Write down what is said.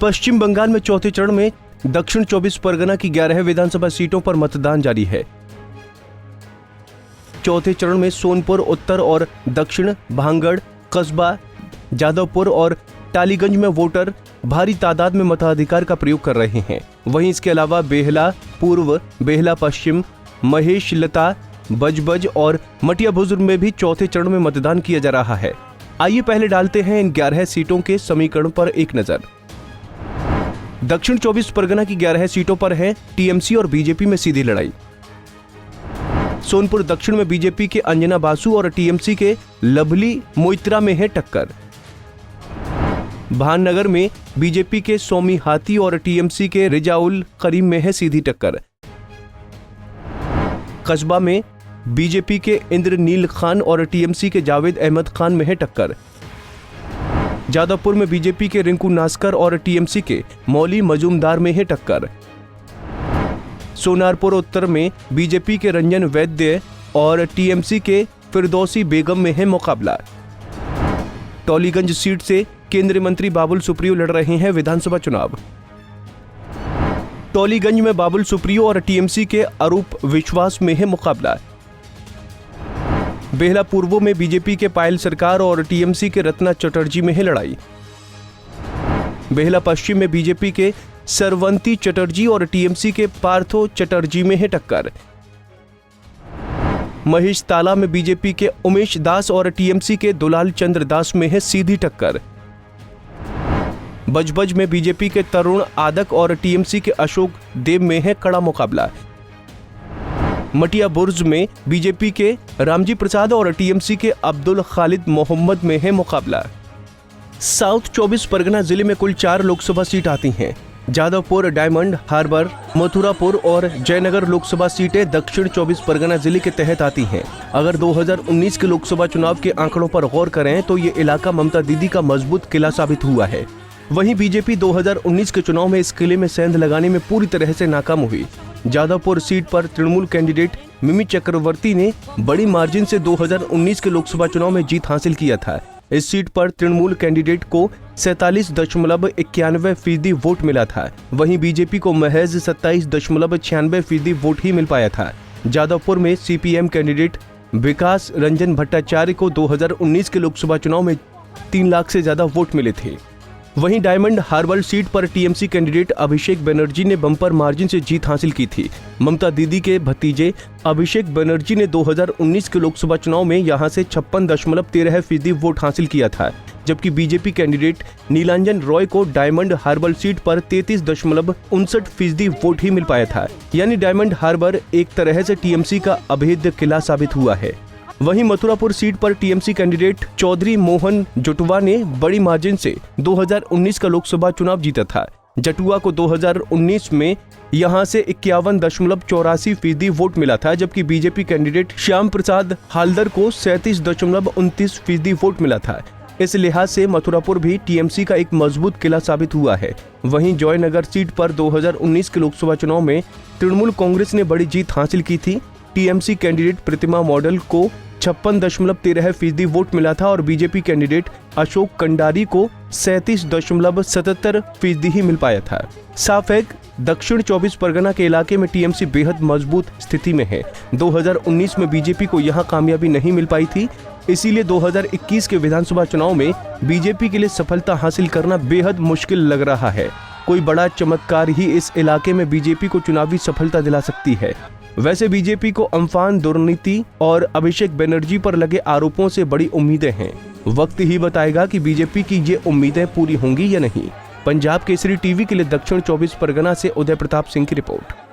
पश्चिम बंगाल में चौथे चरण में दक्षिण 24 परगना की 11 विधानसभा सीटों पर मतदान जारी है। चौथे चरण में सोनपुर उत्तर और दक्षिण, भांगड़, कस्बा, जादवपुर और टालीगंज में वोटर भारी तादाद में मताधिकार का प्रयोग कर रहे हैं। वहीं इसके अलावा बेहला पूर्व, बेहला पश्चिम, महेश लता, बजबज और मटिया बुजुर्ग में भी चौथे चरण में मतदान किया जा रहा है। आइए पहले डालते हैं इन 11 सीटों के समीकरण पर एक नजर। दक्षिण 24 परगना की 11 सीटों पर है टीएमसी और बीजेपी में सीधी लड़ाई। सोनपुर दक्षिण में बीजेपी के अंजना बासु और टीएमसी के लवली मोइत्रा में है टक्कर। भाननगर में बीजेपी के सोमी हाथी और टीएमसी के रिजाउल करीम में है सीधी टक्कर। कस्बा में बीजेपी के इंद्रनील खान और टीएमसी के जावेद अहमद खान में है टक्कर। जादवपुर में बीजेपी के रिंकू नास्कर और टीएमसी के मौली मजूमदार में है टक्कर। सोनारपुर उत्तर में बीजेपी के रंजन वैद्य और टीएमसी के फिरदौसी बेगम में है मुकाबला। टॉलीगंज सीट से केंद्रीय मंत्री बाबुल सुप्रियो लड़ रहे हैं विधानसभा चुनाव। टॉलीगंज में बाबुल सुप्रियो और टीएमसी के अरूप विश्वास में है मुकाबला। बेहला पूर्व में बीजेपी के पायल सरकार और टीएमसी के रत्ना चटर्जी में है लड़ाई। बेहला पश्चिम में बीजेपी के सरवंती चटर्जी और टीएमसी के पार्थो चटर्जी में है टक्कर। महेश ताला में बीजेपी के उमेश दास और टीएमसी के दुलाल चंद्र दास में है सीधी टक्कर। बजबज में बीजेपी के तरुण आदक और टीएमसी के अशोक देव में है कड़ा मुकाबला। मटिया बुर्ज में बीजेपी के रामजी प्रसाद और टीएमसी के अब्दुल खालिद मोहम्मद में है मुकाबला। साउथ 24 परगना जिले में कुल 4 लोकसभा सीट आती हैं। जादवपुर, डायमंड हार्बर, मथुरापुर और जयनगर लोकसभा सीटें दक्षिण 24 परगना जिले के तहत आती हैं। अगर 2019 के लोकसभा चुनाव के आंकड़ों पर गौर करें तो ये इलाका ममता दीदी का मजबूत किला साबित हुआ है। वहीं बीजेपी 2019 के चुनाव में इस किले में सेंध लगाने में पूरी तरह से नाकाम हुई। जादवपुर सीट पर तृणमूल कैंडिडेट मिमी चक्रवर्ती ने बड़ी मार्जिन से 2019 के लोकसभा चुनाव में जीत हासिल किया था। इस सीट पर तृणमूल कैंडिडेट को 47.91% वोट मिला था। वहीं बीजेपी को महज 27.96% वोट ही मिल पाया था। जादवपुर में सीपीएम कैंडिडेट विकास रंजन भट्टाचार्य को 2019 के लोकसभा चुनाव में 3 लाख से ज्यादा वोट मिले थे। वहीं डायमंड हार्बर सीट पर टीएमसी कैंडिडेट अभिषेक बनर्जी ने बम्पर मार्जिन से जीत हासिल की थी। ममता दीदी के भतीजे अभिषेक बनर्जी ने 2019 के लोकसभा चुनाव में यहां से 56.13% वोट हासिल किया था, जबकि बीजेपी कैंडिडेट नीलांजन रॉय को डायमंड हार्बर सीट पर 33.59% वोट ही मिल पाया था। यानी डायमंड हार्बर एक तरह से टीएमसी का अभेद्य किला साबित हुआ है। वहीं मथुरापुर सीट पर टीएमसी कैंडिडेट चौधरी मोहन जटुआ ने बड़ी मार्जिन से 2019 का लोकसभा चुनाव जीता था। जटुआ को 2019 में यहां से 51.84% वोट मिला था, जबकि बीजेपी कैंडिडेट श्याम प्रसाद हालदर को 37.29% वोट मिला था। इस लिहाज से मथुरापुर भी टीएमसी का एक मजबूत किला साबित हुआ है। वहीं जयनगर सीट पर 2019 के लोकसभा चुनाव में तृणमूल कांग्रेस ने बड़ी जीत हासिल की थी। टीएमसी कैंडिडेट प्रतिमा मॉडल को 56.13% वोट मिला था और बीजेपी कैंडिडेट अशोक कंडारी को 37.77% ही मिल पाया था। साफ है दक्षिण 24 परगना के इलाके में टीएमसी बेहद मजबूत स्थिति में है। 2019 में बीजेपी को यहां कामयाबी नहीं मिल पाई थी, इसीलिए 2021 के विधानसभा चुनाव में बीजेपी के लिए सफलता हासिल करना बेहद मुश्किल लग रहा है। कोई बड़ा चमत्कार ही इस इलाके में बीजेपी को चुनावी सफलता दिला सकती है। वैसे बीजेपी को अम्फान दुर्नीति और अभिषेक बनर्जी पर लगे आरोपों से बड़ी उम्मीदें हैं। वक्त ही बताएगा कि बीजेपी की ये उम्मीदें पूरी होंगी या नहीं। पंजाब केसरी टीवी के लिए दक्षिण 24 परगना से उदय प्रताप सिंह की रिपोर्ट।